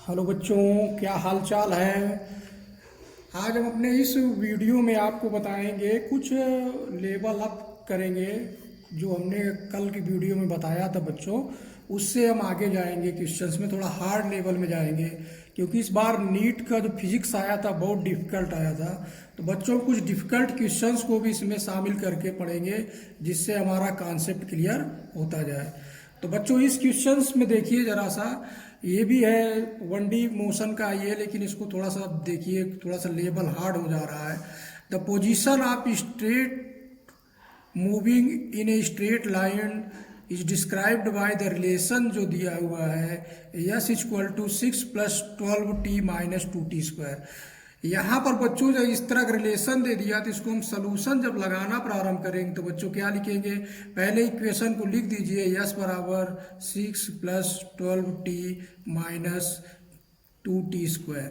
Hello बच्चों, क्या हाल चाल है। आज हम अपने इस वीडियो में आपको बताएंगे कुछ लेवल अप करेंगे। जो हमने कल की वीडियो में बताया था बच्चों, उससे हम आगे जाएंगे। क्वेश्चंस में थोड़ा हार्ड लेवल में जाएंगे, क्योंकि इस बार नीट का जो फिजिक्स आया था बहुत डिफ़िकल्ट आया था। तो बच्चों कुछ डिफ़िकल्ट क्वेश्चंस को भी इसमें शामिल करके पढ़ेंगे, जिससे हमारा कॉन्सेप्ट क्लियर होता जाए। तो बच्चों इस क्वेश्चंस में देखिए ज़रा सा, ये भी है 1D मोशन का ये, लेकिन इसको थोड़ा सा देखिए, थोड़ा सा लेवल हार्ड हो जा रहा है। The position of straight moving in a straight line is described by the relation जो दिया हुआ है, यस इक्वल टू 6+12t-2t²। यहाँ पर बच्चों जब इस तरह का रिलेशन दे दिया तो इसको हम सोल्यूशन जब लगाना प्रारंभ करेंगे तो बच्चों क्या लिखेंगे। पहले इक्वेशन को लिख दीजिए, यस बराबर 6+12t-2t²।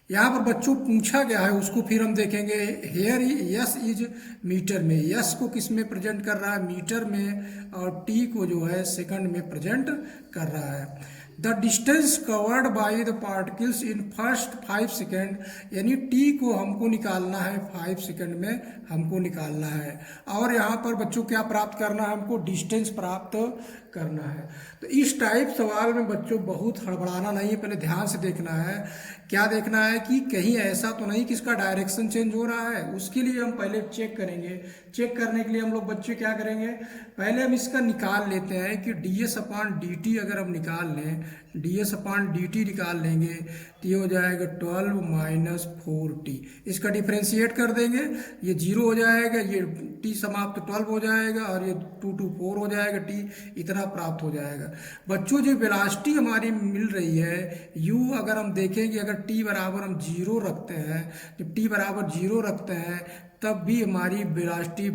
यहाँ पर बच्चों पूछा गया है, उसको फिर हम देखेंगे। हेयर यस इज मीटर में, यस को किस में प्रेजेंट कर रहा है, मीटर में, और टी को जो है सेकंड में प्रेजेंट कर रहा है। The distance covered by the particles in first 5 second, यानी टी को हमको निकालना है 5 सेकेंड में हमको निकालना है। और यहाँ पर बच्चों क्या प्राप्त करना है, हमको डिस्टेंस प्राप्त करना है। तो इस टाइप सवाल में बच्चों बहुत हड़बड़ाना नहीं है, पहले ध्यान से देखना है। क्या देखना है कि कहीं ऐसा तो नहीं कि इसका डायरेक्शन चेंज हो रहा है, उसके लिए हम पहले चेक करेंगे। चेक करने के लिए हम लोग बच्चे क्या करेंगे, पहले हम इसका निकाल लेते हैं कि ds/dt अगर हम निकाल लें, ds/dt निकाल लेंगे तो ये हो जाएगा 12 - 4t। इसका डिफ्रेंशिएट कर देंगे, ये 0 हो जाएगा, ये t समाप्त 12 हो जाएगा, और ये 2 4 हो जाएगा, t इतना प्राप्त हो जाएगा। बच्चों जो वेलोसिटी हमारी मिल रही है u, अगर हम देखेंगे, अगर t बराबर हम 0 रखते हैं, जब t बराबर 0 रखते हैं तब भी हमारी वेलोसिटी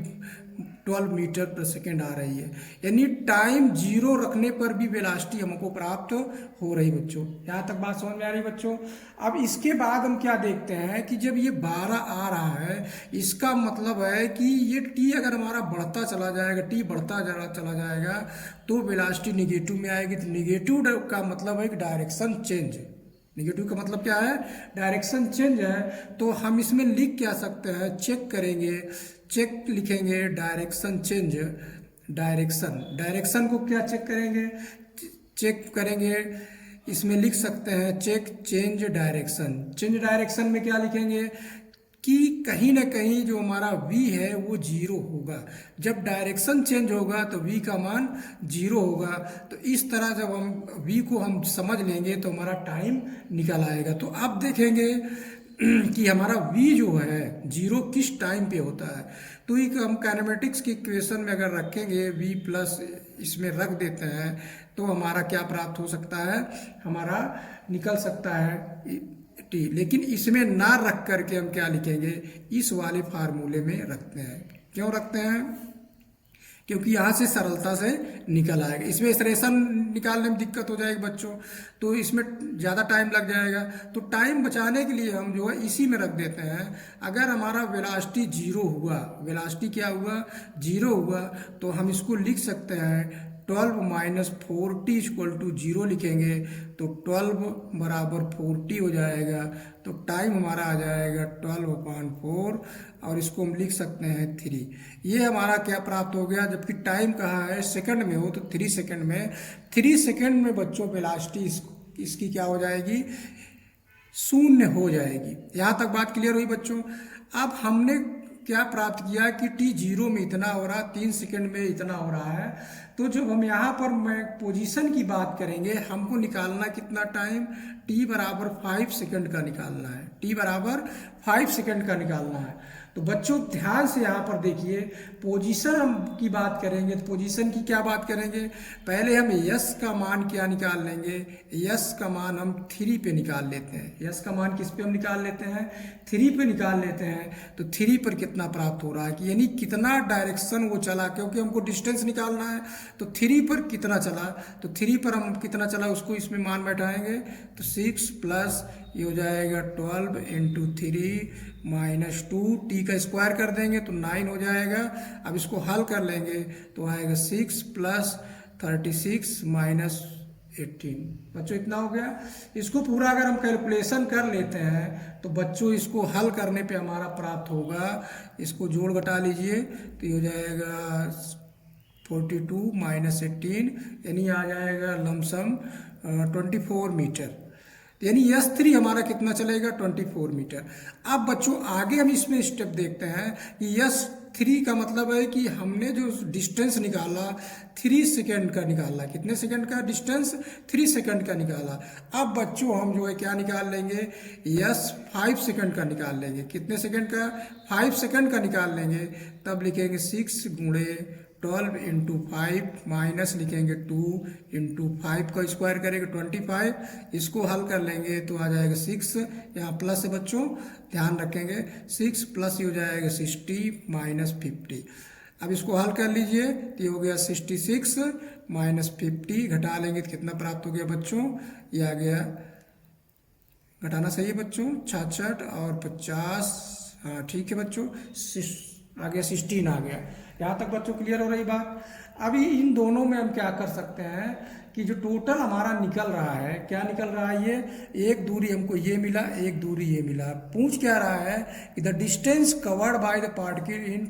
12 मीटर पर सेकेंड आ रही है, यानी टाइम 0 रखने पर भी वेलोसिटी हमको प्राप्त हो रही। बच्चों यहाँ तक बात समझ में आ रही बच्चों। अब इसके बाद हम क्या देखते हैं कि जब ये 12 आ रहा है, इसका मतलब है कि ये t अगर हमारा बढ़ता चला जाएगा, t बढ़ता चला जाएगा तो वेलोसिटी निगेटिव में आएगी। तो निगेटिव का मतलब है कि डायरेक्शन चेंज। निगेटिव का मतलब क्या है, डायरेक्शन चेंज है। तो हम इसमें लिख क्या सकते हैं, चेक करेंगे, चेक लिखेंगे डायरेक्शन चेंज। डायरेक्शन को क्या चेक करेंगे, चेक करेंगे, इसमें लिख सकते हैं check change direction. Change direction में क्या लिखेंगे कि कहीं ना कहीं जो हमारा v है वो 0 होगा। जब डायरेक्शन चेंज होगा तो v का मान 0 होगा। तो इस तरह जब हम v को हम समझ लेंगे तो हमारा टाइम निकल आएगा। तो अब देखेंगे कि हमारा v जो है 0 किस टाइम पे होता है। तो एक हम काइनेमेटिक्स की इक्वेशन में अगर रखेंगे v प्लस, इसमें रख देते हैं तो हमारा क्या प्राप्त हो सकता है, हमारा निकल सकता है टी। लेकिन इसमें ना रख करके हम क्या लिखेंगे, इस वाले फार्मूले में रखते हैं। क्यों रखते हैं, क्योंकि यहाँ से सरलता से निकल आएगा। इसमें एक्सप्रेशन निकालने में दिक्कत हो जाएगी बच्चों, तो इसमें ज़्यादा टाइम लग जाएगा। तो टाइम बचाने के लिए हम जो है इसी में रख देते हैं। अगर हमारा वेलोसिटी 0 हुआ, वेलोसिटी क्या हुआ, 0 हुआ, तो हम इसको लिख सकते हैं 12 - 4t = 0 लिखेंगे तो 12 बराबर 4t हो जाएगा। तो टाइम हमारा आ जाएगा 12/4, और इसको हम लिख सकते हैं 3। ये हमारा क्या प्राप्त हो गया, जबकि टाइम कहाँ है, सेकंड में हो तो 3 सेकंड में। 3 सेकंड में बच्चों वेलोसिटी इसकी क्या हो जाएगी, 0 हो जाएगी। यहाँ तक बात क्लियर हुई बच्चों। अब हमने क्या प्राप्त किया कि t 0 में इतना हो रहा, 3 सेकंड में इतना हो रहा है। तो जब हम यहाँ पर मैं पोजीशन की बात करेंगे, हमको निकालना कितना टाइम, t बराबर 5 सेकंड का निकालना है, t बराबर 5 सेकंड का निकालना है। तो बच्चों ध्यान से यहाँ पर देखिए, पोजीशन हम की बात करेंगे तो पोजीशन की क्या बात करेंगे, पहले हम यस का मान क्या निकाल लेंगे, यस का मान हम 3 पे निकाल लेते हैं। यस का मान किस पे हम निकाल लेते हैं, 3 पे निकाल लेते हैं। तो 3 पर कितना प्राप्त हो रहा है, कि यानी कितना डायरेक्शन वो चला, क्योंकि हमको डिस्टेंस निकालना है। तो 3 पर कितना चला, तो 3 पर हम कितना चला उसको इसमें मान बैठाएंगे। तो 6 प्लस ये हो जाएगा 12 × 3 - 2, t का स्क्वायर कर देंगे तो 9 हो जाएगा। अब इसको हल कर लेंगे तो आएगा 6 + 36 - 18। बच्चों इतना हो गया। इसको पूरा अगर हम कैलकुलेशन कर लेते हैं तो बच्चों इसको हल करने पे हमारा प्राप्त होगा, इसको जोड़ घटा लीजिए तो ये हो जाएगा 42 माइनस 18, यानी आ जाएगा लमसम 24 मीटर। यानी S3 हमारा कितना चलेगा 24 मीटर। अब बच्चों आगे हम इसमें स्टेप देखते हैं कि S3 का मतलब है कि हमने जो डिस्टेंस निकाला 3 सेकेंड का निकाला। कितने सेकेंड का डिस्टेंस? 3 सेकेंड का निकाला। अब बच्चों हम जो है क्या निकाल लेंगे, S5 सेकेंड का निकाल लेंगे। कितने सेकेंड का? 5 सेकेंड का निकाल लेंगे। तब लिखेंगे 6 गुणे 12 इंटू 5 माइनस लिखेंगे 2 इंटू 5 का स्क्वायर करेंगे 25। इसको हल कर लेंगे तो आ जाएगा 6, यहाँ प्लस है बच्चों ध्यान रखेंगे, 6 प्लस ये हो जाएगा 60 माइनस 50। अब इसको हल कर लीजिए तो ये हो गया 66 माइनस 50, घटा लेंगे तो कितना प्राप्त हो गया बच्चों, ये आ गया, घटाना सही है बच्चों, 66 और 50, हाँ ठीक है बच्चों, आ गया 16 आ गया। यहाँ तक बच्चों क्लियर हो रही बात। अभी इन दोनों में हम क्या कर सकते हैं कि जो टोटल हमारा निकल रहा है, क्या निकल रहा है, ये एक दूरी हमको ये मिला, एक दूरी ये मिला। पूछ क्या रहा है कि the distance covered by the particle in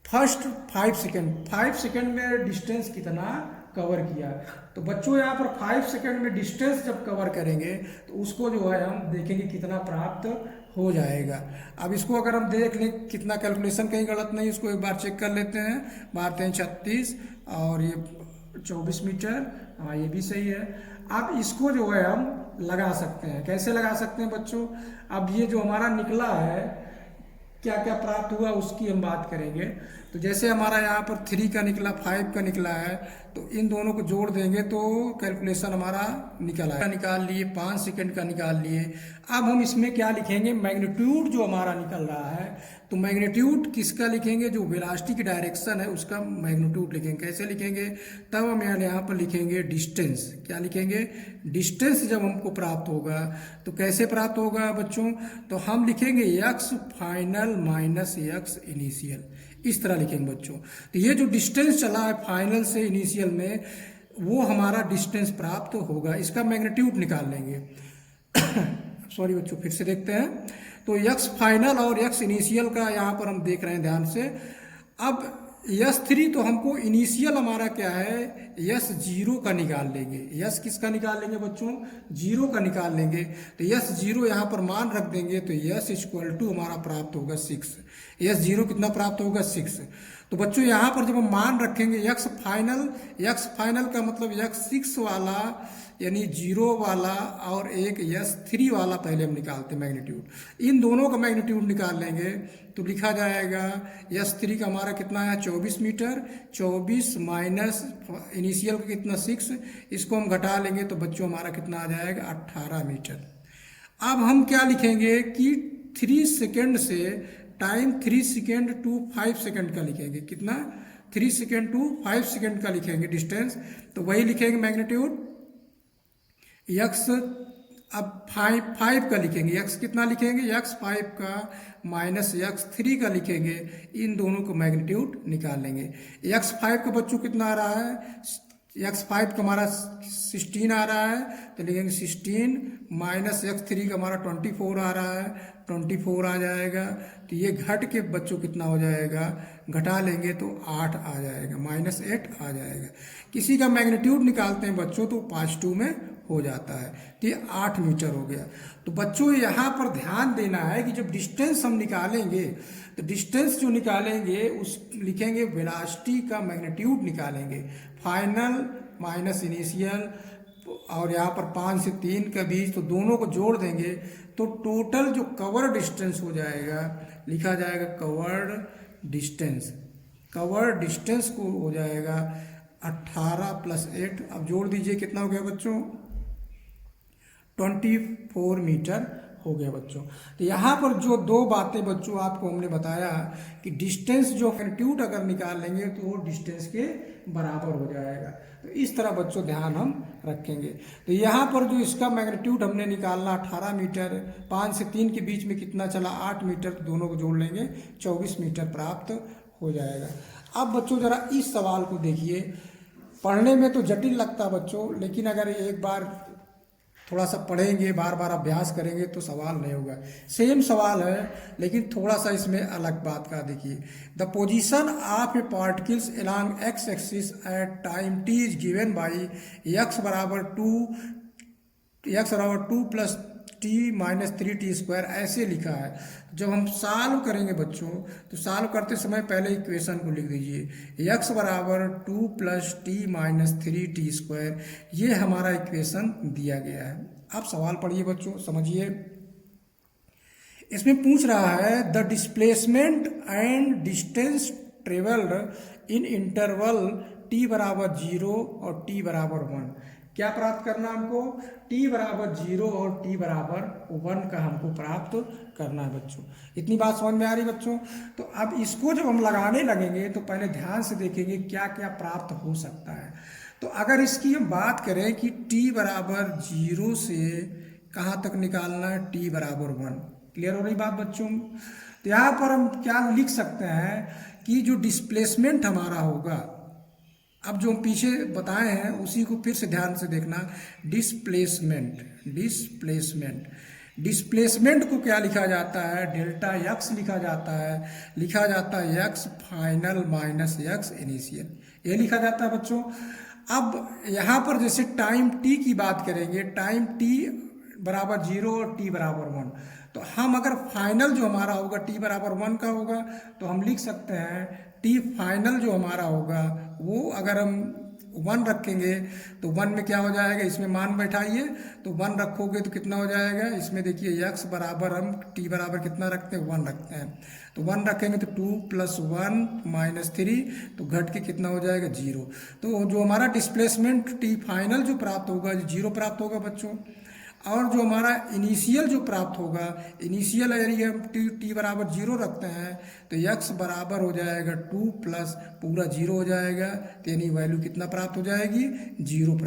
first 5 second. 5 second में डिस्टेंस कितना कवर किया। तो बच्चों यहाँ पर 5 सेकेंड में डिस्टेंस जब कवर करेंगे तो उसको जो है हम देखेंगे कितना प्राप्त हो जाएगा। अब इसको अगर हम देख लें कितना कैलकुलेशन कहीं गलत नहीं, इसको एक बार चेक कर लेते हैं। मारते हैं 36 और ये 24 मीटर, हाँ ये भी सही है। अब इसको जो है हम लगा सकते हैं। कैसे लगा सकते हैं बच्चों? अब ये जो हमारा निकला है क्या क्या प्राप्त हुआ उसकी हम बात करेंगे। तो जैसे हमारा यहाँ पर 3 का निकला, 5 का निकला है, तो इन दोनों को जोड़ देंगे तो कैलकुलेशन हमारा निकल आया। निकाल लिए, 5 सेकंड का निकाल लिए। अब हम इसमें क्या लिखेंगे, मैग्नीट्यूड जो हमारा निकल रहा है, तो मैग्नीट्यूड किसका लिखेंगे, जो वेलोसिटी की डायरेक्शन है उसका मैग्नीट्यूड लिखेंगे। कैसे लिखेंगे? तब हम यहाँ पर लिखेंगे डिस्टेंस। क्या लिखेंगे? डिस्टेंस जब हमको प्राप्त होगा तो कैसे प्राप्त होगा बच्चों? तो हम लिखेंगे x final minus x initial, इस तरह लिखेंगे बच्चों। तो ये जो डिस्टेंस चला है फाइनल से इनिशियल में, वो हमारा डिस्टेंस प्राप्त होगा। इसका मैग्नीट्यूड निकाल लेंगे। सॉरी बच्चों, फिर से देखते हैं। तो x फाइनल और x इनिशियल का यहाँ पर हम देख रहे हैं ध्यान से। अब S3 तो हमको इनिशियल हमारा क्या है, S0 का निकाल लेंगे। S किसका निकाल लेंगे बच्चों? 0 का निकाल लेंगे। तो S0 यहाँ पर मान रख देंगे तो S इक्वल टू हमारा प्राप्त होगा 6। S0 कितना प्राप्त होगा? 6। तो बच्चों यहाँ पर जब हम मान रखेंगे x फाइनल का मतलब x6 वाला यानी 0 वाला और एक S3 वाला पहले हम निकालते हैं मैग्नीट्यूड। इन दोनों का मैग्नीट्यूड निकाल लेंगे तो लिखा जाएगा S3 का हमारा कितना है 24 मीटर। 24 माइनस इनिशियल का कितना 6, इसको हम घटा लेंगे तो बच्चों हमारा कितना आ जाएगा 18 मीटर। अब हम क्या लिखेंगे कि 3 सेकेंड से टाइम 3 सेकेंड टू 5 सेकेंड का लिखेंगे। कितना? 3 सेकेंड टू 5 सेकेंड का लिखेंगे डिस्टेंस। तो वही लिखेंगे मैग्नीट्यूड x। अब 5 का लिखेंगे, x कितना लिखेंगे? x 5 का माइनस x3 का लिखेंगे। इन दोनों को मैग्नीट्यूड निकाल लेंगे। x 5 का बच्चों कितना आ रहा है? x5 का हमारा 16 आ रहा है, तो लिखेंगे 16 माइनस x3 का हमारा 24 आ रहा है, 24 आ जाएगा। तो ये घट के बच्चों कितना हो जाएगा, घटा लेंगे तो 8 आ जाएगा, -8 आ जाएगा। किसी का मैग्नीट्यूड निकालते हैं बच्चों तो 5/2 में हो जाता है। तो ये 8 मीटर हो गया। तो बच्चों यहाँ पर ध्यान देना है कि जब डिस्टेंस हम निकालेंगे तो डिस्टेंस जो निकालेंगे उस लिखेंगे वेलोसिटी का मैग्नीट्यूड निकालेंगे। फाइनल माइनस इनिशियल और यहाँ पर 5 से 3 के बीच, तो दोनों को जोड़ देंगे तो टोटल जो कवर डिस्टेंस हो जाएगा, लिखा जाएगा कवर्ड डिस्टेंस। कवर डिस्टेंस को हो जाएगा 18 + 8। अब जोड़ दीजिए कितना हो गया बच्चों, 24 मीटर हो गया बच्चों। तो यहाँ पर जो दो बातें बच्चों आपको हमने बताया कि डिस्टेंस जो मैग्नीट्यूड अगर निकाल लेंगे तो वो डिस्टेंस के बराबर हो जाएगा। तो इस तरह बच्चों ध्यान हम रखेंगे। तो यहाँ पर जो इसका मैग्नीट्यूड हमने निकालना 18 मीटर, 5 से 3 के बीच में कितना चला 8 मीटर, तो दोनों को जोड़ लेंगे 24 मीटर प्राप्त हो जाएगा। अब बच्चों जरा इस सवाल को देखिए। पढ़ने में तो जटिल लगता बच्चों, लेकिन अगर एक बार थोड़ा सा पढ़ेंगे, बार बार अभ्यास करेंगे तो सवाल नहीं होगा। सेम सवाल है लेकिन थोड़ा सा इसमें अलग बात का देखिए। The position of a particles along X axis at time T is given by X बराबर two plus T minus 3t², ऐसे लिखा है। जब हम सॉल्व करेंगे बच्चों तो सॉल्व करते समय पहले इक्वेशन को लिख दीजिए, x बराबर 2 प्लस टी माइनस 3t², ये हमारा इक्वेशन दिया गया है। अब सवाल पढ़िए बच्चों, समझिए। इसमें पूछ रहा है the displacement and distance travelled in interval t बराबर 0 और t बराबर 1। क्या प्राप्त करना हमको? t बराबर 0 और t बराबर 1 का हमको प्राप्त करना है बच्चों। इतनी बात समझ में आ रही बच्चों? तो अब इसको जब हम लगाने लगेंगे तो पहले ध्यान से देखेंगे क्या क्या प्राप्त हो सकता है। तो अगर इसकी हम बात करें कि t बराबर 0 से कहाँ तक निकालना है, t बराबर 1। क्लियर हो रही बात बच्चों? तो यहाँ पर हम क्या लिख सकते हैं कि जो डिस्प्लेसमेंट हमारा होगा, अब जो हम पीछे बताए हैं उसी को फिर से ध्यान से देखना। डिस्प्लेसमेंट को क्या लिखा जाता है? डेल्टा एक्स लिखा जाता है x final minus x initial, ये लिखा जाता है बच्चों। अब यहाँ पर जैसे टाइम टी की बात करेंगे, टाइम टी बराबर 0 और टी बराबर 1, तो हम अगर फाइनल जो हमारा होगा टी बराबर 1 का होगा तो हम लिख सकते हैं टी फाइनल जो हमारा होगा वो अगर हम 1 रखेंगे तो 1 में क्या हो जाएगा, इसमें मान बैठाइए तो 1 रखोगे तो कितना हो जाएगा, इसमें देखिए x बराबर हम t बराबर कितना रखते हैं, 1 रखते हैं। तो 1 रखेंगे तो 2 प्लस 1 माइनस 3, तो घट के कितना हो जाएगा, 0। तो जो हमारा डिस्प्लेसमेंट t फाइनल जो प्राप्त होगा 0 प्राप्त होगा बच्चों। और जो हमारा इनिशियल जो प्राप्त होगा, इनिशियल एरिया हम टी बराबर 0 रखते हैं तो x बराबर हो जाएगा 2 प्लस पूरा 0 हो जाएगा, तो यानी वैल्यू कितना प्राप्त हो जाएगी, 2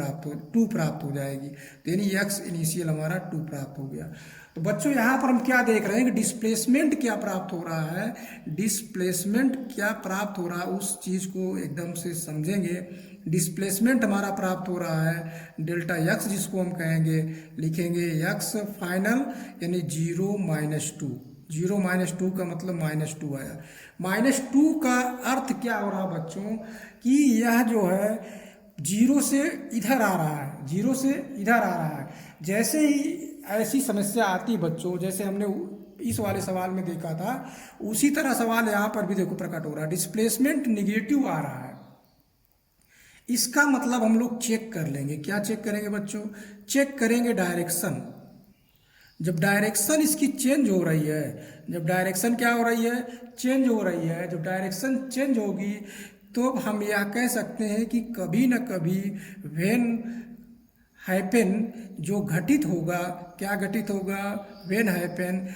प्राप्त हो जाएगी। तो यानी x इनिशियल हमारा 2 प्राप्त हो गया। तो बच्चों यहाँ पर हम क्या देख रहे हैं कि डिस्प्लेसमेंट क्या प्राप्त हो रहा है, डिस्प्लेसमेंट क्या प्राप्त हो रहा है उस चीज़ को एकदम से समझेंगे। डिस्प्लेसमेंट हमारा प्राप्त हो रहा है डेल्टा एक्स, जिसको हम कहेंगे, लिखेंगे एक्स फाइनल यानी 0 माइनस 2। 0 माइनस 2 का मतलब -2 आया। -2 का अर्थ क्या हो रहा बच्चों कि यह जो है 0 से इधर आ रहा है, 0 से इधर आ रहा है। जैसे ही ऐसी समस्या आती बच्चों, जैसे हमने इस वाले सवाल में देखा था, उसी तरह सवाल यहाँ पर भी देखो प्रकट हो रहा है। डिस्प्लेसमेंट निगेटिव आ रहा है, इसका मतलब हम लोग चेक कर लेंगे। क्या चेक करेंगे बच्चों? चेक करेंगे डायरेक्शन। जब डायरेक्शन इसकी चेंज हो रही है, जब डायरेक्शन क्या हो रही है, चेंज हो रही है, जब डायरेक्शन चेंज होगी तो हम यह कह सकते हैं कि कभी न कभी व्हेन हैपन, जो घटित होगा, क्या घटित होगा, व्हेन हैपन,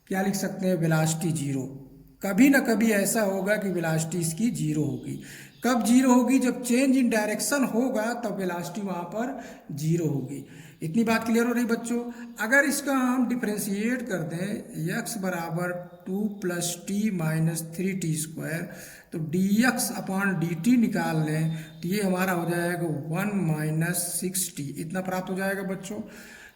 क्या लिख सकते हैं, वेलोसिटी 0। कभी ना कभी ऐसा होगा कि वेलोसिटी इसकी 0 होगी। कब 0 होगी? जब चेंज इन डायरेक्शन होगा तब वेलोसिटी वहाँ पर 0 होगी। इतनी बात क्लियर हो रही बच्चों? अगर इसका हम डिफ्रेंशिएट कर दें, x बराबर 2 प्लस टी माइनस 3t², तो dx अपॉन dt निकाल लें तो ये हमारा हो जाएगा 1 माइनस 6t, इतना प्राप्त हो जाएगा बच्चों।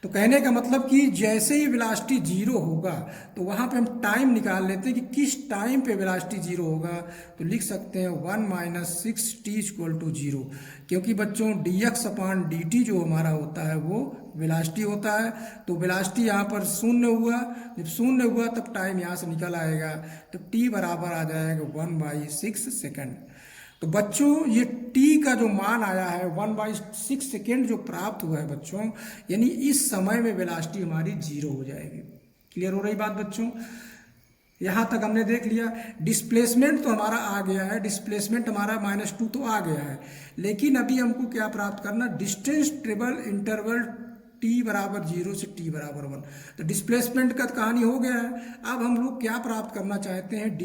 तो कहने का मतलब कि जैसे ही वेलोसिटी 0 होगा तो वहाँ पे हम टाइम निकाल लेते हैं कि किस टाइम पे वेलोसिटी 0 होगा, तो लिख सकते हैं 1 माइनस 6t = 0, क्योंकि बच्चों dx अपॉन dt जो हमारा होता है वो वेलोसिटी होता है। तो वेलोसिटी यहाँ पर 0 हुआ, जब 0 हुआ तब टाइम यहाँ से निकल आएगा, तो t बराबर आ जाएगा 1/6 सेकेंड। तो बच्चों ये t का जो मान आया है 1/6 सेकेंड जो प्राप्त हुआ है बच्चों, यानी इस समय में वेलोसिटी हमारी 0 हो जाएगी। क्लियर हो रही बात बच्चों? यहाँ तक हमने देख लिया। डिस्प्लेसमेंट तो हमारा आ गया है, डिस्प्लेसमेंट हमारा -2 तो आ गया है, लेकिन अभी हमको क्या प्राप्त करना, डिस्टेंस ट्रेवल इंटरवल t बराबर 0 से t बराबर 1। तो डिस्प्लेसमेंट का कहानी हो गया है। अब हम लोग क्या प्राप्त करना चाहते हैं,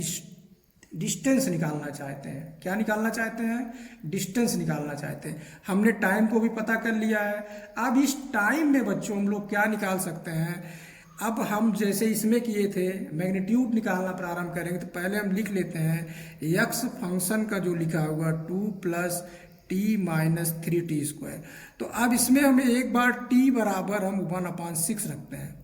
डिस्टेंस निकालना चाहते हैं। क्या निकालना चाहते हैं? डिस्टेंस निकालना चाहते हैं। हमने टाइम को भी पता कर लिया है। अब इस टाइम में बच्चों हम लोग क्या निकाल सकते हैं, अब हम जैसे इसमें किए थे मैग्नीट्यूड निकालना प्रारंभ करेंगे तो पहले हम लिख लेते हैं x फंक्शन का जो लिखा होगा 2 प्लस टी माइनस 3t²। तो अब इसमें हम एक बार t बराबर हम 1/6 रखते हैं।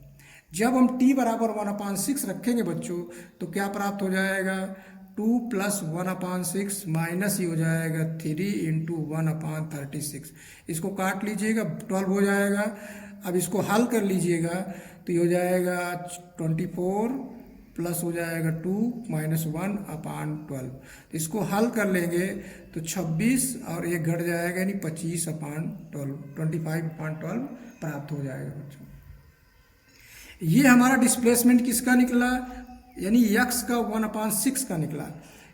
जब हम t बराबर 1/6 रखेंगे बच्चों तो क्या प्राप्त हो जाएगा, 2 + 1/6 माइनस ही हो जाएगा 3 × 1/36। इसको काट लीजिएगा, 12 हो जाएगा। अब इसको हल कर लीजिएगा तो ये हो जाएगा 24 प्लस हो जाएगा 2 - 1/12। इसको हल कर लेंगे तो 26 और एक घट जाएगा यानी 25/12, 25/12 प्राप्त हो जाएगा बच्चों। ये हमारा डिस्प्लेसमेंट किसका निकला, यानी x का 1/6 का निकला।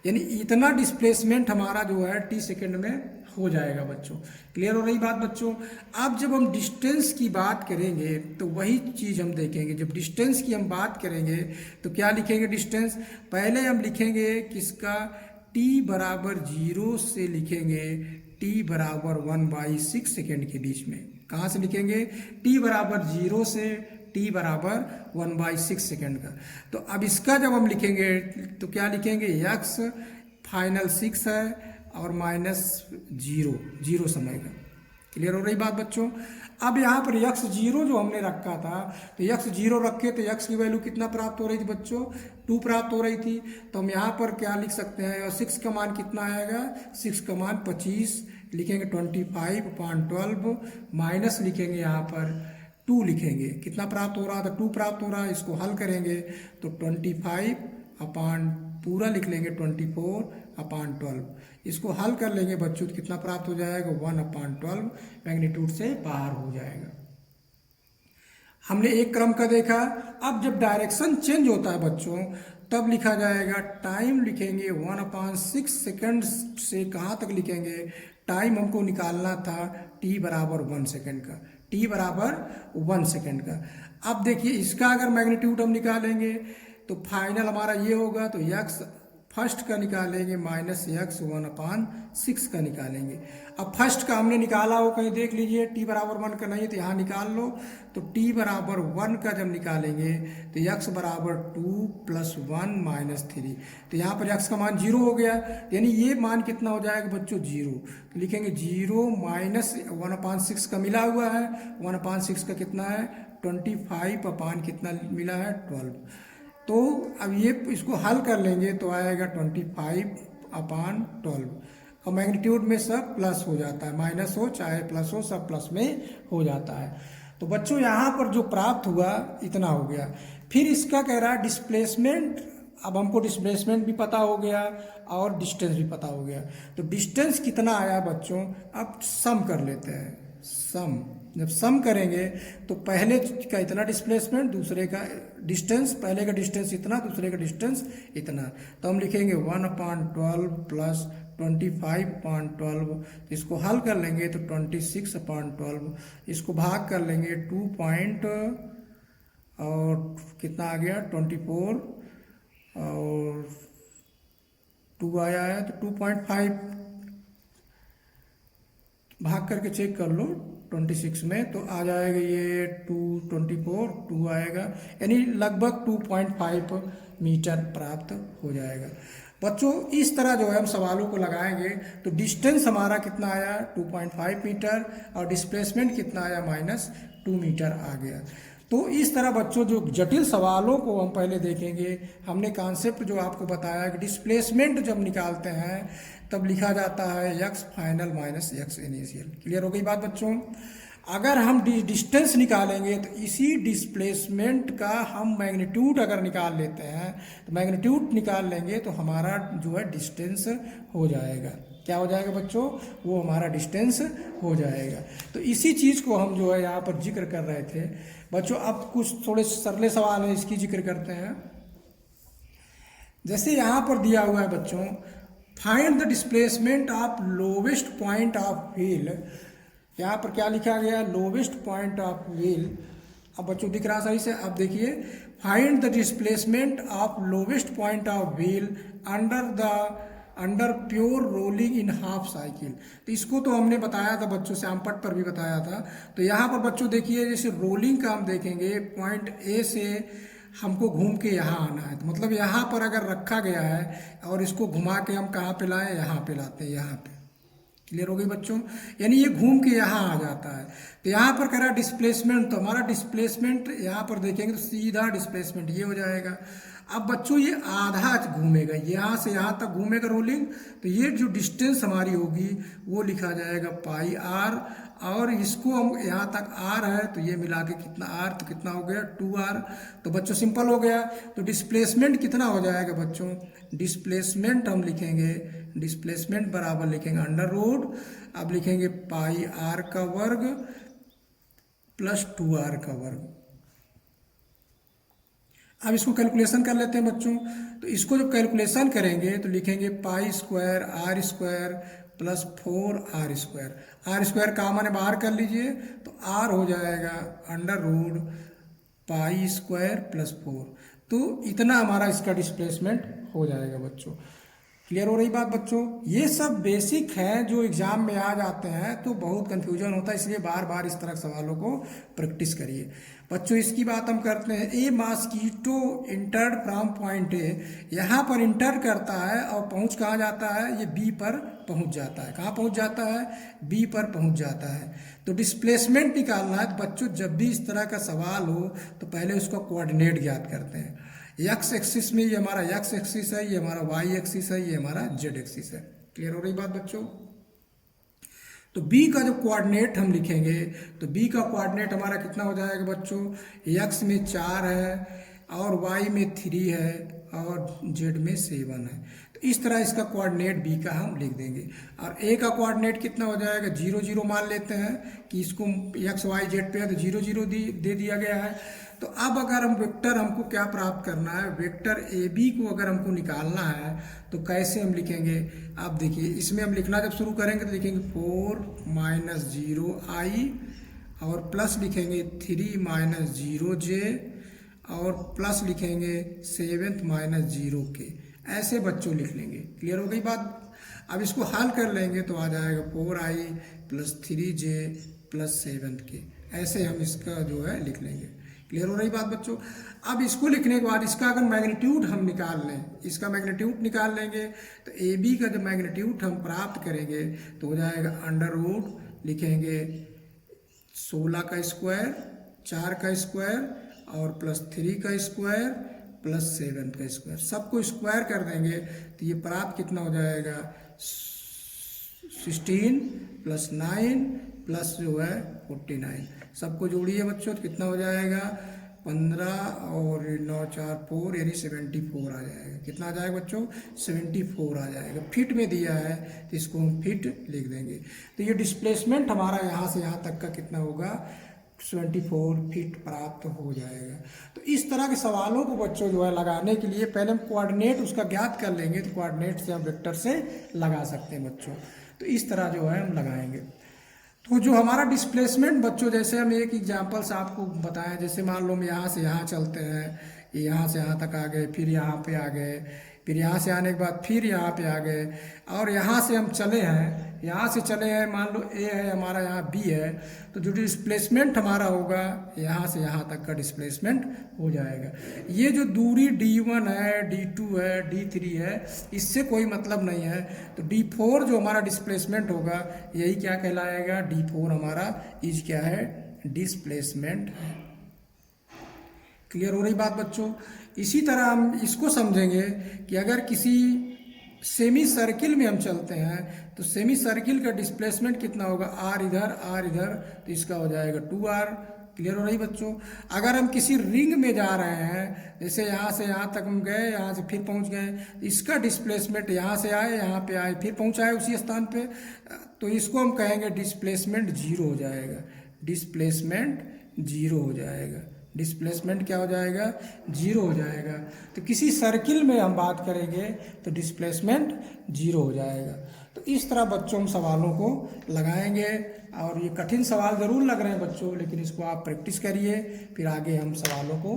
यानी इतना डिस्प्लेसमेंट हमारा जो है t सेकेंड में हो जाएगा बच्चों। क्लियर हो रही बात बच्चों। अब जब हम डिस्टेंस की बात करेंगे तो वही चीज़ हम देखेंगे। जब डिस्टेंस की हम बात करेंगे तो क्या लिखेंगे डिस्टेंस, पहले हम लिखेंगे किसका, t बराबर 0 से लिखेंगे t बराबर 1/6 सेकेंड के बीच में। कहाँ से लिखेंगे, t बराबर 0 से t बराबर 1/6 सेकेंड का। तो अब इसका जब हम लिखेंगे तो क्या लिखेंगे, x फाइनल 6 है और -0 समय का। क्लियर हो रही बात बच्चों। अब यहाँ पर x0 जो हमने रखा था तो x0 रखे तो x की वैल्यू कितना प्राप्त हो रही थी बच्चों, 2 प्राप्त हो रही थी। तो हम यहाँ पर क्या लिख सकते हैं, और 6 का मान कितना आएगा, 6 का मान 25 लिखेंगे, 25/12 माइनस लिखेंगे यहाँ पर 2 लिखेंगे। कितना प्राप्त हो रहा था, 2 प्राप्त हो रहा है। इसको हल करेंगे तो 25 पूरा लिख लेंगे 24/12। इसको हल कर लेंगे बच्चों तो कितना प्राप्त हो जाएगा, 1/12 मैग्नीट्यूड से बाहर हो जाएगा। हमने एक क्रम का देखा। अब जब डायरेक्शन चेंज होता है बच्चों तब लिखा जाएगा, टाइम लिखेंगे 1/6 सेकेंड से कहाँ तक लिखेंगे, टाइम हमको निकालना था t बराबर 1 सेकेंड का, t बराबर 1 सेकेंड का। अब देखिए इसका अगर मैग्नीट्यूड हम निकालेंगे तो फाइनल हमारा ये होगा, तो x फर्स्ट का निकालेंगे -x 1/6 का निकालेंगे। अब फर्स्ट का हमने निकाला हो, कहीं देख लीजिए, t बराबर 1 का नहीं है तो यहाँ निकाल लो। तो t बराबर 1 का जब निकालेंगे तो x बराबर 2 + 1 - 3। तो यहाँ पर x का मान 0 हो गया, यानी ये मान कितना हो जाएगा बच्चों, 0। तो लिखेंगे 0 - 1/6 का मिला हुआ है, 1/6 का कितना है 25 अपान कितना मिला है 12। तो अब ये इसको हल कर लेंगे तो आएगा 25/12 और मैग्नीट्यूड में सब प्लस हो जाता है, माइनस हो चाहे प्लस हो सब प्लस में हो जाता है। तो बच्चों यहाँ पर जो प्राप्त हुआ इतना हो गया। फिर इसका कह रहा है डिस्प्लेसमेंट। अब हमको डिस्प्लेसमेंट भी पता हो गया और डिस्टेंस भी पता हो गया। तो डिस्टेंस कितना आया बच्चों, अब सम कर लेते हैं। सम जब सम करेंगे तो पहले का इतना डिस्प्लेसमेंट, दूसरे का डिस्टेंस, पहले का डिस्टेंस इतना, दूसरे का डिस्टेंस इतना। तो हम लिखेंगे 1/12 प्लस 25/12। इसको हल कर लेंगे तो 26/12। इसको भाग कर लेंगे 2 पॉइंट और कितना आ गया 24 और 2 आया है तो 2.5 भाग करके चेक कर लो 26 में तो आ जाएगा ये 224 2 आएगा, यानी लगभग 2.5 मीटर प्राप्त हो जाएगा। बच्चों इस तरह जो है हम सवालों को लगाएंगे तो डिस्टेंस हमारा कितना आया 2.5 मीटर और डिस्प्लेसमेंट कितना आया -2 मीटर आ गया। तो इस तरह बच्चों जो जटिल सवालों को हम पहले देखेंगे। हमने कॉन्सेप्ट जो आपको बताया कि डिस्प्लेसमेंट जब निकालते हैं तब लिखा जाता है x final minus x initial. Clear हो गई बात बच्चों। अगर हम डिस्टेंस निकालेंगे तो इसी डिस्प्लेसमेंट का हम मैग्नीट्यूड अगर निकाल लेते हैं तो मैग्नीट्यूड निकाल लेंगे तो हमारा जो है डिस्टेंस हो जाएगा। क्या हो जाएगा बच्चों, वो हमारा डिस्टेंस हो जाएगा। तो इसी चीज़ को हम जो है यहाँ पर जिक्र कर रहे थे बच्चों। अब कुछ थोड़े सरले सवाल हैं, इसकी जिक्र करते हैं। जैसे यहाँ पर दिया हुआ है बच्चों, find the displacement of lowest point of wheel. यहाँ पर क्या लिखा गया, लोवेस्ट पॉइंट ऑफ व्हील। अब बच्चों दिख रहा सही से। अब देखिए, find the displacement of lowest point of wheel under pure rolling in half cycle. तो इसको तो हमने बताया था बच्चों, श्यामपट पर भी बताया था। तो यहाँ पर बच्चों देखिए, जैसे रोलिंग का हम देखेंगे, पॉइंट ए से हमको घूम के यहाँ आना है। तो मतलब यहाँ पर अगर रखा गया है और इसको घुमा के हम कहाँ पे लाएं, यहाँ पे लाते हैं, यहाँ पे। क्लियर हो गई बच्चों। यानी ये घूम के यहाँ आ जाता है। तो यहाँ पर कह रहा डिस्प्लेसमेंट, तो हमारा डिस्प्लेसमेंट यहाँ पर देखेंगे तो सीधा डिस्प्लेसमेंट ये हो जाएगा। अब बच्चों ये आधा घूमेगा, यहाँ से यहाँ तक घूमेगा रोलिंग, तो ये जो डिस्टेंस हमारी होगी वो लिखा जाएगा पाई आर, और इसको हम यहाँ तक आर है तो ये मिला के कितना आर, तो कितना हो गया 2r। तो बच्चों सिंपल हो गया। तो डिस्प्लेसमेंट कितना हो जाएगा बच्चों, डिस्प्लेसमेंट हम लिखेंगे, डिस्प्लेसमेंट बराबर लिखेंगे अंडर रूट, अब लिखेंगे पाई आर का वर्ग प्लस 2r का वर्ग। अब इसको कैलकुलेशन कर लेते हैं बच्चों। तो इसको जब कैलकुलेशन करेंगे तो लिखेंगे pi square r square plus 4r²। r² common है, बाहर कर लीजिए, तो r हो जाएगा under root pi square plus 4। तो इतना हमारा इसका डिस्प्लेसमेंट हो जाएगा बच्चों। क्लियर हो रही बात बच्चों। ये सब बेसिक है जो एग्जाम में आ जाते हैं, तो बहुत कंफ्यूजन होता है, इसलिए बार बार इस तरह के सवालों को प्रैक्टिस करिए बच्चों। इसकी बात हम करते हैं। A mosquito entered from point A, यहाँ पर इंटर करता है और पहुँच कहाँ जाता है, ये बी पर पहुँच जाता है। कहाँ पहुँच जाता है, बी पर पहुँच जाता है। तो डिस्प्लेसमेंट निकालना है। तो बच्चों जब भी इस तरह का सवाल हो तो पहले उसका कोऑर्डिनेट ज्ञात करते हैं। एक्स एक्सिस में ये हमारा एक्स एक्सिस है, ये हमारा वाई एक्सिस है, ये हमारा जेड एक्सिस है। क्लियर हो रही बात बच्चों। तो बी का जो कोऑर्डिनेट हम लिखेंगे, तो बी का कोऑर्डिनेट हमारा कितना हो जाएगा बच्चों, एक्स में 4 है और वाई में 3 है और जेड में 7 है। तो इस तरह इसका कोऑर्डिनेट बी का हम लिख देंगे। और ए का कोऑर्डिनेट कितना हो जाएगा, 0 0 मान लेते हैं कि इसको एक्स वाई जेड पे है, तो 0 0 दे दिया गया है। तो अब अगर हम वेक्टर, हमको क्या प्राप्त करना है, वेक्टर ए बी को अगर हमको निकालना है तो कैसे हम लिखेंगे। अब देखिए इसमें हम लिखना जब शुरू करेंगे तो लिखेंगे 4 - 0i और प्लस लिखेंगे 3 - 0j और प्लस लिखेंगे 7 - 0k। ऐसे बच्चों लिख लेंगे। क्लियर हो गई बात। अब इसको हल कर लेंगे तो आ जाएगा 4i + 3j + 7k। ऐसे हम इसका जो है लिख लेंगे। क्लियर हो रही बात बच्चों। अब इसको लिखने के बाद इसका अगर मैग्नीट्यूड हम निकाल लें, इसका मैग्नीट्यूड निकाल लेंगे तो ए बी का जब मैग्नीट्यूड हम प्राप्त करेंगे तो हो जाएगा अंडर रूट लिखेंगे 16 का स्क्वायर, 4 का स्क्वायर और प्लस 3 का स्क्वायर प्लस 7 का स्क्वायर। सबको स्क्वायर कर देंगे तो ये प्राप्त कितना हो जाएगा 16 + 9 प्लस जो है 49। सबको जोड़िए बच्चों तो कितना हो जाएगा 15 और 9 4 4 यानी 74 आ जाएगा। कितना आ जाएगा बच्चों 74 आ जाएगा। फिट में दिया है तो इसको हम फिट लिख देंगे। तो ये डिस्प्लेसमेंट हमारा यहाँ से यहाँ तक का कितना होगा 74 फीट प्राप्त हो जाएगा। तो इस तरह के सवालों को बच्चों जो है लगाने के लिए पहले हम कोऑर्डिनेट उसका ज्ञात कर लेंगे, तो कोऑर्डिनेट से हम वेक्टर से लगा सकते हैं बच्चों। तो इस तरह जो है हम लगाएंगे। तो जो हमारा डिस्प्लेसमेंट बच्चों, जैसे हम एक एग्जांपल्स आपको बताएं, जैसे मान लो हम यहाँ से यहाँ चलते हैं, यहाँ से यहाँ तक आ गए, फिर यहाँ पे आ गए, फिर यहाँ से आने के बाद फिर यहाँ पे आ गए, और यहाँ से हम चले हैं, यहाँ से चले हैं, मान लो ए है हमारा, यहाँ बी है, तो जो डिस्प्लेसमेंट हमारा होगा यहाँ से यहाँ तक का डिस्प्लेसमेंट हो जाएगा। ये जो दूरी D1 है, D2 है, D3 है, इससे कोई मतलब नहीं है। तो D4 जो हमारा डिस्प्लेसमेंट होगा यही क्या कहलाएगा, D4 हमारा इज क्या है, डिस्प्लेसमेंट है। क्लियर हो रही बात बच्चों। इसी तरह हम इसको समझेंगे कि अगर किसी सेमी सर्किल में हम चलते हैं तो सेमी सर्किल का डिस्प्लेसमेंट कितना होगा, आर इधर, तो इसका हो जाएगा 2r। क्लियर हो रही बच्चों। अगर हम किसी रिंग में जा रहे हैं, जैसे यहाँ से यहाँ तक हम गए, यहाँ से फिर पहुँच गए, इसका डिस्प्लेसमेंट यहाँ से आए, यहाँ पे आए, फिर पहुँचाए उसी स्थान पे, तो इसको हम कहेंगे डिस्प्लेसमेंट 0 हो जाएगा। डिस्प्लेसमेंट 0 हो जाएगा। डिस्प्लेसमेंट क्या हो जाएगा, 0 हो जाएगा। तो किसी सर्किल में हम बात करेंगे तो डिस्प्लेसमेंट 0 हो जाएगा। तो इस तरह बच्चों हम सवालों को लगाएंगे, और ये कठिन सवाल ज़रूर लग रहे हैं बच्चों, लेकिन इसको आप प्रैक्टिस करिए, फिर आगे हम सवालों को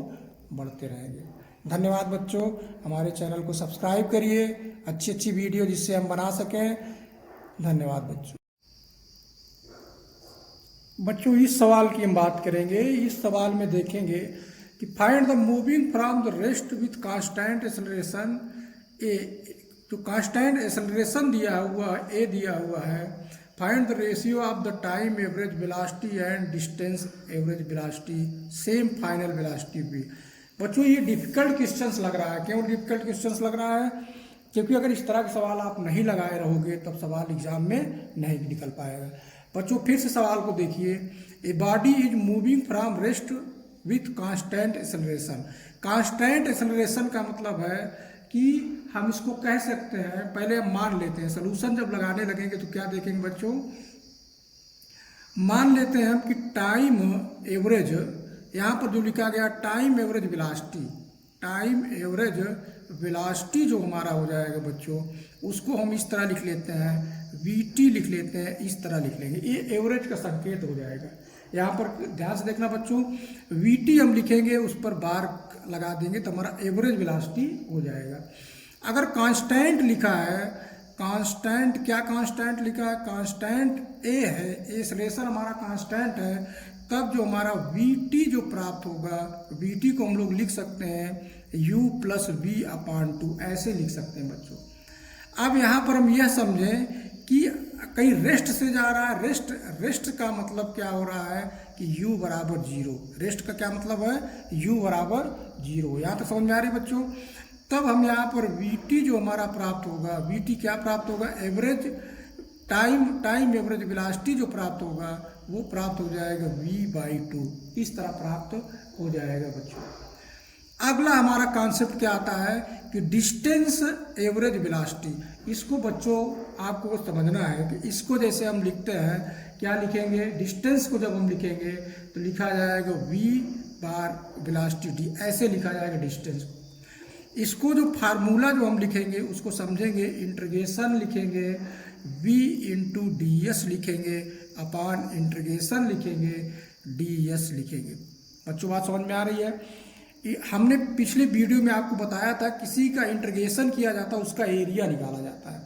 बढ़ते रहेंगे। धन्यवाद बच्चों। हमारे चैनल को सब्सक्राइब करिए, अच्छी अच्छी वीडियो जिससे हम बना सकें। धन्यवाद बच्चों। बच्चों इस सवाल की हम बात करेंगे। इस सवाल में देखेंगे कि find the moving from the rest with constant acceleration A जो कांस्टेंट एक्सेलरेशन दिया हुआ ए दिया हुआ है, find the ratio of the time average velocity and distance average velocity same final velocity भी। बच्चों ये डिफिकल्ट क्वेश्चंस लग रहा है। क्यों डिफिकल्ट क्वेश्चंस लग रहा है? क्योंकि अगर इस तरह के सवाल आप नहीं लगाए रहोगे तब सवाल एग्जाम में नहीं निकल पाएगा। बच्चों फिर से सवाल को देखिए। A body is moving from rest with constant acceleration. Constant acceleration का मतलब है कि हम इसको कह सकते हैं, पहले हम मान लेते हैं, सोल्यूशन जब लगाने लगेंगे तो क्या देखेंगे बच्चों, मान लेते हैं हम कि टाइम एवरेज, यहाँ पर जो लिखा गया time average velocity, time average velocity जो हमारा हो जाएगा बच्चों, उसको हम इस तरह लिख लेते हैं, वीटी लिख लेते हैं, इस तरह लिख लेंगे, ये एवरेज का संकेत हो जाएगा। यहाँ पर ध्यान से देखना बच्चों, वीटी हम लिखेंगे, उस पर बार लगा देंगे तो हमारा एवरेज वेलोसिटी हो जाएगा। अगर कांस्टेंट लिखा है, कांस्टेंट, क्या कांस्टेंट लिखा है, कांस्टेंट ए है, एक्सेलरेशन हमारा कांस्टेंट है, तब जो हमारा वीटी जो प्राप्त होगा, वीटी को हम लोग लिख सकते हैं u प्लस वी अपान 2, ऐसे लिख सकते हैं बच्चों। अब यहाँ पर हम यह समझें कि कहीं रेस्ट से जा रहा है, रेस्ट का मतलब क्या हो रहा है कि u बराबर 0, रेस्ट का क्या मतलब है, u बराबर 0। यहाँ तक समझ में आ रही बच्चों? तब हम यहाँ पर वीटी जो हमारा प्राप्त होगा, वीटी क्या प्राप्त होगा, एवरेज टाइम एवरेज वेलोसिटी जो प्राप्त होगा वो प्राप्त हो जाएगा v/2, इस तरह प्राप्त हो जाएगा बच्चों। अगला हमारा कॉन्सेप्ट क्या आता है कि डिस्टेंस एवरेज वेलोसिटी। इसको बच्चों आपको समझना है कि इसको जैसे हम लिखते हैं, क्या लिखेंगे, डिस्टेंस को जब हम लिखेंगे तो लिखा जाएगा v वेलोसिटी d, ऐसे लिखा जाएगा डिस्टेंस को। इसको जो फार्मूला जो हम लिखेंगे उसको समझेंगे, इंटीग्रेशन लिखेंगे, v इंटू डी एस लिखेंगे, अपान इंटीग्रेशन लिखेंगे, डी एस लिखेंगे। बच्चों बात समझ में आ रही है? हमने पिछले वीडियो में आपको बताया था किसी का इंटीग्रेशन किया जाता है उसका एरिया निकाला जाता है।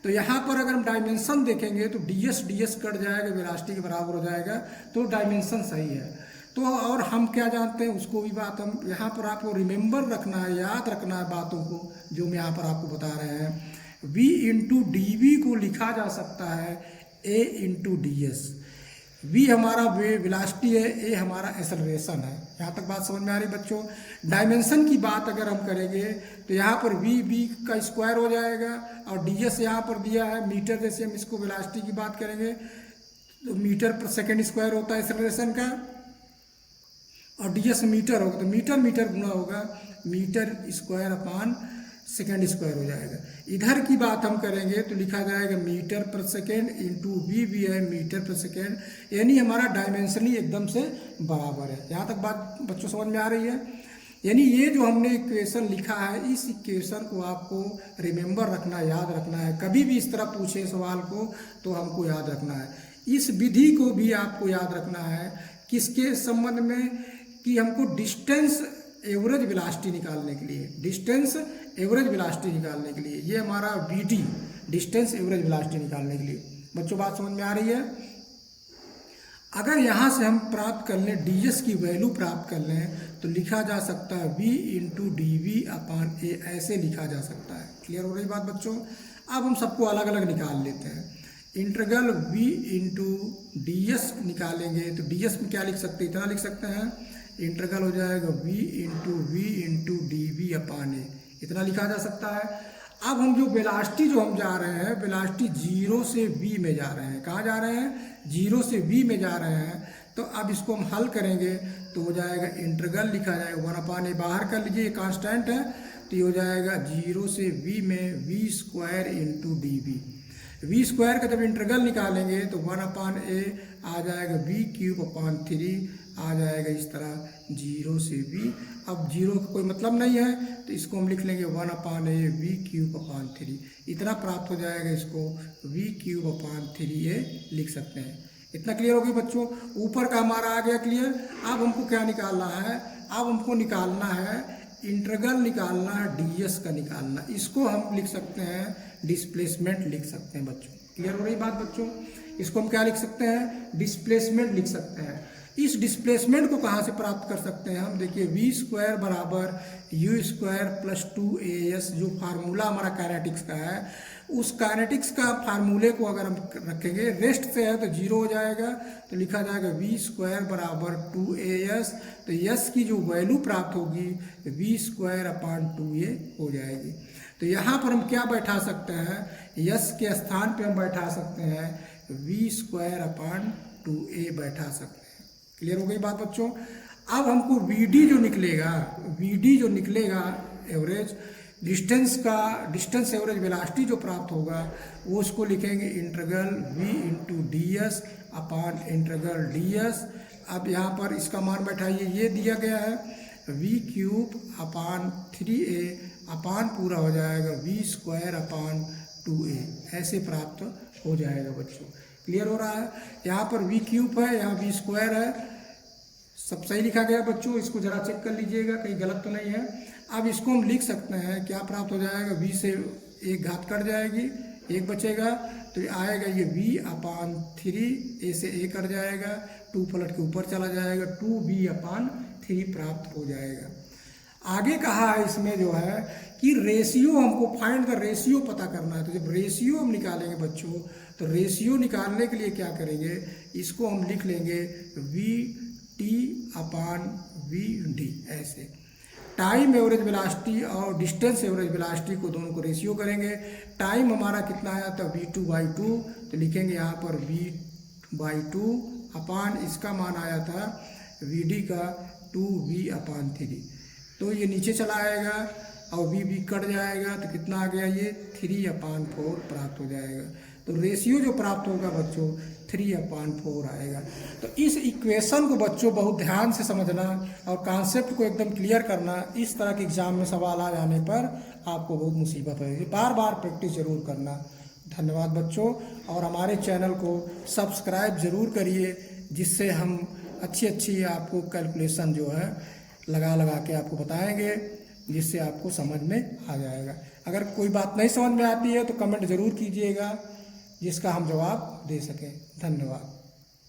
तो यहाँ पर अगर हम डायमेंशन देखेंगे तो डी एस कट जाएगा, वेलोसिटी के बराबर हो जाएगा, तो डायमेंशन सही है। तो और हम क्या जानते हैं उसको भी बात हम यहाँ पर आपको रिमेंबर रखना है, याद रखना है बातों को जो हम यहाँ पर आपको बता रहे हैं। v इंटू डी वी को लिखा जा सकता है a into D S. v हमारा वेलोसिटी है, a हमारा एक्सेलरेशन है। यहाँ तक बात समझ में आ रही बच्चों? डायमेंशन की बात अगर हम करेंगे तो यहाँ पर v का स्क्वायर हो जाएगा और डी एस यहाँ पर दिया है मीटर, जैसे हम इसको वेलोसिटी की बात करेंगे तो मीटर पर सेकेंड स्क्वायर होता है एक्सेलरेशन का, और डी एस मीटर होगा तो मीटर गुना होगा metre square upon second square हो जाएगा। इधर की बात हम करेंगे तो लिखा जाएगा मीटर पर सेकेंड इंटू वी है मीटर पर सेकेंड, यानी हमारा डायमेंशनली एकदम से बराबर है। यहाँ तक बात बच्चों समझ में आ रही है? यानी ये जो हमने इक्वेशन लिखा है, इस इक्वेशन को आपको रिमेंबर रखना, याद रखना है। कभी भी इस तरह पूछे सवाल को तो हमको याद रखना है। इस विधि को भी आपको याद रखना है, किसके संबंध में, कि हमको डिस्टेंस एवरेज वेलोसिटी निकालने के लिए, डिस्टेंस एवरेज वेलोसिटी निकालने के लिए, ये हमारा वीटी डिस्टेंस एवरेज वेलोसिटी निकालने के लिए। बच्चों बात समझ में आ रही है? अगर यहाँ से हम प्राप्त कर लें, ds की वैल्यू प्राप्त कर लें तो लिखा जा सकता है v into D V upon A, ऐसे लिखा जा सकता है। क्लियर हो रही बात बच्चों? अब हम सबको अलग अलग निकाल लेते हैं। Integral v into D S निकालेंगे तो ds में क्या लिख सकते हैं, इतना लिख सकते हैं, इंटीग्रल हो जाएगा v into D V upon A, इतना लिखा जा सकता है। अब हम जो वेलोसिटी जो हम जा रहे हैं, वेलोसिटी 0 से v में जा रहे हैं। कहाँ जा रहे हैं? 0 से v में जा रहे हैं। तो अब इसको हम हल करेंगे तो हो जाएगा इंटीग्रल लिखा जाएगा 1 अपान ए, बाहर कर लीजिए, कांस्टेंट है तो ये हो जाएगा 0 से v में v square into D v. V square का जब इंटीग्रल निकालेंगे तो 1 अपान ए आ जाएगा v क्यूब अपान 3 आ जाएगा इस तरह 0 से v। अब 0 का कोई मतलब नहीं है तो इसको हम लिख लेंगे 1 अपान ए v क्यूब अपान 3, इतना प्राप्त हो जाएगा। इसको v क्यूब अपान 3a लिख सकते हैं। इतना क्लियर हो गया बच्चों? ऊपर का हमारा आ गया क्लियर। अब हमको क्या निकालना है? अब हमको निकालना है इंटीग्रल, निकालना है ds का निकालना। इसको हम लिख सकते हैं डिस्प्लेसमेंट लिख सकते हैं बच्चों। क्लियर हो रही बात बच्चों? इसको हम क्या लिख सकते हैं? डिस्प्लेसमेंट लिख सकते हैं। इस डिस्प्लेसमेंट को कहाँ से प्राप्त कर सकते हैं हम? देखिए वी स्क्वायर बराबर यू स्क्वायर प्लस 2as, जो फार्मूला हमारा काइनेटिक्स का है, उस काइनेटिक्स का फार्मूले को अगर हम रखेंगे, रेस्ट से है तो जीरो हो जाएगा, तो लिखा जाएगा वी स्क्वायर बराबर 2as, तो यस की जो वैल्यू प्राप्त होगी वी स्क्वायर अपान 2a हो जाएगी। तो यहाँ पर हम क्या बैठा सकते हैं? यस के स्थान पे हम बैठा सकते हैं वी स्क्वायर अपान 2a बैठा सकते हैं। क्लियर हो गई बात बच्चों? अब हमको वीडी जो निकलेगा एवरेज डिस्टेंस एवरेज वेलोसिटी जो प्राप्त होगा, वो उसको लिखेंगे integral v into D S अपान इंटीग्रल डी एस। अब यहाँ पर इसका मान बैठाइए, ये दिया गया है v क्यूब अपान 3a अपान पूरा हो जाएगा v स्क्वायर अपान 2a, ऐसे प्राप्त हो जाएगा बच्चों। क्लियर हो रहा है? यहाँ पर v क्यूब है, यहाँ v स्क्वायर है, सब सही लिखा गया बच्चों। इसको जरा चेक कर लीजिएगा कहीं गलत तो नहीं है। अब इसको हम लिख सकते हैं, क्या प्राप्त हो जाएगा? v से एक घात कट जाएगी, एक बचेगा, तो आएगा ये v अपान 3, a से a कट जाएगा, 2 पलट के ऊपर चला जाएगा, 2v अपान 3 प्राप्त हो जाएगा। आगे कहा है इसमें जो है कि रेशियो, हमको फाइंड द रेशियो पता करना है। तो जब रेशियो हम निकालेंगे बच्चों, तो रेशियो निकालने के लिए क्या करेंगे, इसको हम लिख लेंगे v t upon v d ऐसे। टाइम एवरेज वेलोसिटी और डिस्टेंस एवरेज वेलोसिटी को दोनों को रेशियो करेंगे। टाइम हमारा कितना आया था? v2/2, तो लिखेंगे यहाँ पर v/2 अपान इसका मान आया था vd का 2v अपान 3, तो ये नीचे चला आएगा और v कट जाएगा, तो कितना आ गया? ये 3/4 प्राप्त हो जाएगा। तो रेशियो जो प्राप्त होगा बच्चों 3/4 आएगा। तो इस इक्वेशन को बच्चों बहुत ध्यान से समझना और कॉन्सेप्ट को एकदम क्लियर करना। इस तरह के एग्जाम में सवाल आ जाने पर आपको बहुत मुसीबत होगी, बार बार प्रैक्टिस जरूर करना। धन्यवाद बच्चों, और हमारे चैनल को सब्सक्राइब ज़रूर करिए, जिससे हम अच्छी आपको कैलकुलेशन जो है लगा के आपको बताएंगे, जिससे आपको समझ में आ जाएगा। अगर कोई बात नहीं समझ में आती है तो कमेंट ज़रूर कीजिएगा, जिसका हम जवाब दे सकें। धन्यवाद।